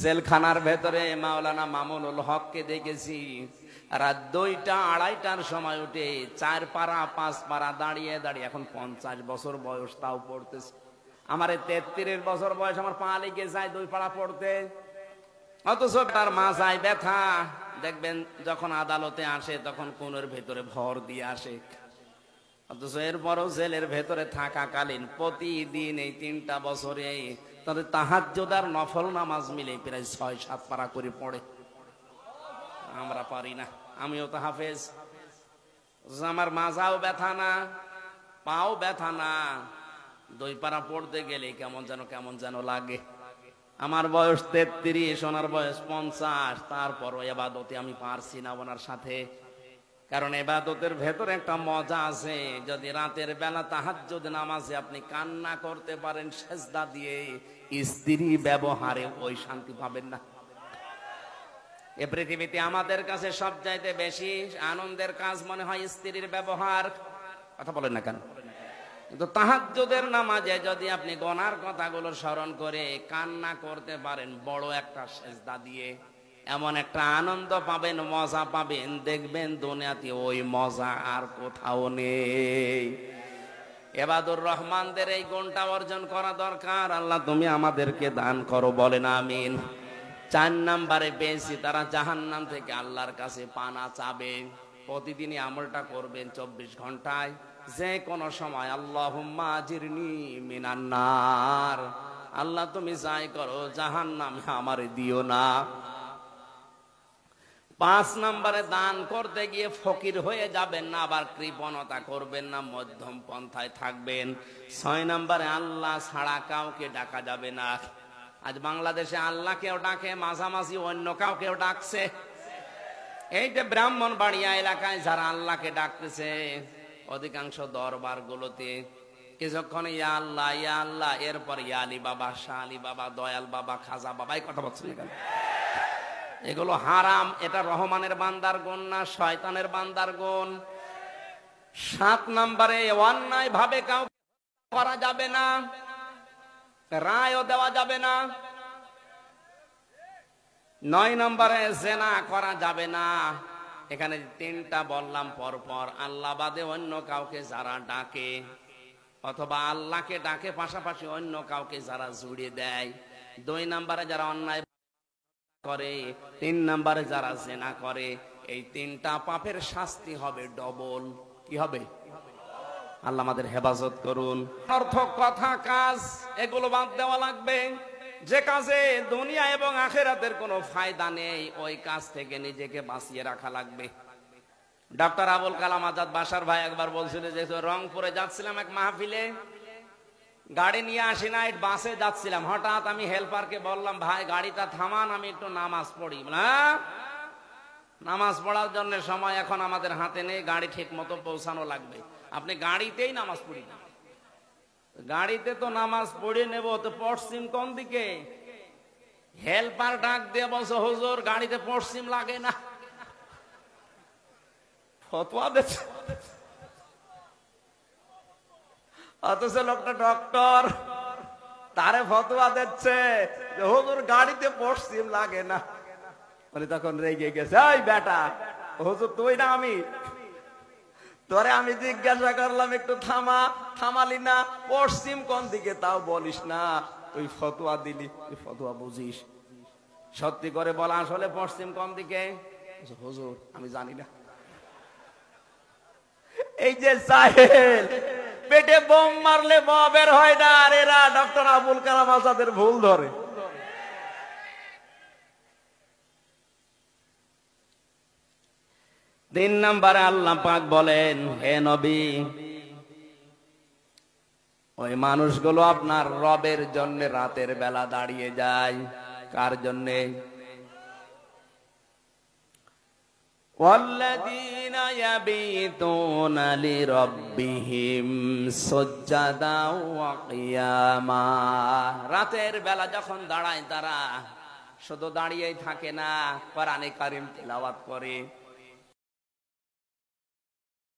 জেলখানার ভেতরে মাওলানা মামুনুল হককে দেখেছি রাত 2টা 2:30টার সময় উঠে 4 পারা 5 পারা দাঁড়িয়ে দাঁড়িয়ে, এখন 50 বছর বয়স, তাও পড়তেছে। আমার 33 বছর বয়স, আমার পা লেগে যায় 2 পারা পড়তে, অথচ তার মাথায় ব্যথা। দেখবেন যখন আদালতে আসে তখন কোণের ভেতরে ভর দিয়ে আসে, অথচ এরপরও জেলের ভেতরে থাকাকালীন প্রতিদিন এই 3টা বছরে তাদের তাহাজ্জুদ আর নফল নামাজ মিলে প্রায় 6-7 পারা করে পড়ে। আমরা পারি না। আমিও তো হাফেজ, আমার মাজাও ব্যথা না, পাও ব্যথা না, 2 পারা পড়তে গেলে কেমন যেন লাগে। আমার বয়স 33, ওনার বয়স 50, তারপরও ইবাদতে আমি পারছি না ওনার সাথে। কারণ ইবাদতের ভেতরে একটা মজা আছে। যদি রাতের বেলা তাহাজ্জুদ নামাজে আপনি কান্না করতে পারেন সেজদা দিয়ে, স্ত্রী ব্যবহারে ওই শান্তি পাবেন না। এ পৃথিবীতে আমাদের কাছে সবচাইতে বেশি আনন্দের কাজ মনে হয় স্ত্রীর ব্যবহার। কথা বলেন না কেন? কিন্তু তাহাজ্জুদের নামাজে যদি আপনি গুনার কথাগুলো স্মরণ করে কান্না করতে পারেন বড় একটা সেজদা দিয়ে, এমন একটা আনন্দ পাবেন, মজা পাবেন, দেখবেন দুনিয়াতে ওই মজা আর কোথাও নেই। ইবাদুর রহমানদের এই গুণটা অর্জন করা দরকার। আল্লাহ তুমি আমাদেরকে দান করো, বলেন আমিন। 4 নম্বরে পেয়েছি তারা জাহান্নাম থেকে আল্লাহর কাছে পানা চাবে। প্রতিদিনই আমলটা করবেন 24 ঘন্টায়, যে কোনো সময় আল্লাহুম্মা আজিরনি মিনান নার, আল্লাহ তুমি যাই করো জাহান্নামে আমারে দিও না। 5 নম্বরে দান করতে গিয়ে ফকির হয়ে যাবেন না, আবার কৃপণতা করবেন না, মধ্যম পন্থায় থাকবেন। 6 নম্বরে আল্লাহ ছাড়া কাউকে ডাকা যাবে না। আজ বাংলাদেশে আল্লাহকেও ডাকে, মাঝামাঝি অন্য কাউকেও ডাকছে। এই যে ব্রাহ্মণবাড়িয়া এলাকায় যারা আল্লাহকে ডাকতেছে, অধিকাংশ দরবার গুলোতে কিছুক্ষণ ইয়া আল্লাহ ইয়া আল্লাহ, এরপর ইয়া আলী বাবা, শাহ আলী বাবা, দয়াল বাবা, খাজা বাবা, এই কথা বলছেন কেন? এগুলো হারাম। এটা রহমানের বান্দার গুণ না, শয়তানের বান্দার গুণ। 7 নম্বরে অন্যায় ভাবে কাউকে করা যাবে না, রায়ও দেওয়া যাবে না। 9 নম্বরে জিনা করা যাবে না। এখানে 3টা বললাম পরপর। আল্লাহ বাদে অন্য কাউকে যারা ডাকে, অথবা আল্লাহকে ডাকে পাশাপাশি অন্য কাউকে যারা জুড়ে দেয়। 2 নম্বরে যারা অন্যায় করে, 3 নম্বরে যারা জিনা করে, এই 3টা পাপের শাস্তি হবে ডবল। কি হবে? আল্লাহ আমাদের হেফাজত করুন। অর্থ, কথা, কাজ এগুলো বাদ দেওয়া লাগবে। যে কাজে দুনিয়া এবং আখিরাতের কোনো ফায়দা নেই, ওই কাজ থেকে নিজেকে বাঁচিয়ে রাখা লাগবে। ডক্টর আবুল কালাম আজাদ বাসার ভাই একবার বলছিল যে রংপুরে যাচ্ছিলাম এক মাহফিলে, গাড়ি নিয়ে আসি নাই, বাসে যাচ্ছিলাম। হঠাৎ আমি হেল্পারকে বললাম, ভাই গাড়িটা থামান, আমি একটু নামাজ পড়ি। হ্যাঁ, নামাজ পড়ার জন্য সময় এখন আমাদের হাতে নেই, গাড়ি ঠিক মতো পৌঁছানো লাগবে, আপনি গাড়িতেই নামাজ পড়ি। গাড়িতে তো নামাজ পড়ে নেব, তো পশ্চিম কোন দিকে? হেল্পার ডাক দিয়ে বলছে, হুজুর গাড়িতে পশ্চিম লাগে না। ফতোয়া দিচ্ছে, অথচ লোকটা ডক্টর, তারে ফতোয়া দিচ্ছে হুজুর গাড়িতে পশ্চিম লাগে না। মানে তখন রেগে গেছে, এই বেটা, হুজুর তুই না আমি? তোরে আমি জিজ্ঞাসা করলাম একটু থামা, থামালি না, পশ্চিম কোন দিকে তাও বলিস না, তুই ফতোয়া দিলি, তুই ফতোয়া বুঝিস? সত্যি করে বলা, আসলে পশ্চিম কোন দিকে? হুজুর আমি জানি না। এই যে সাহেল, পেটে বোম মারলে বের হয় না, আর এরা ডক্টর আবুল কালাম আজাদের ভুল ধরে। তিন নম্বরে আল্লাহ পাক বলেন, হে নবী, ওই মানুষগুলো আপনার রবের জন্য রাতের বেলা দাঁড়িয়ে যায়। কার জন্যে? والذين يبيتون لربهم سجدا وقياما। রাতের বেলা যখন দাঁড়ায় তারা শুধু দাঁড়িয়েই থাকে না, কোরআনে কারীম তিলাওয়াত করে,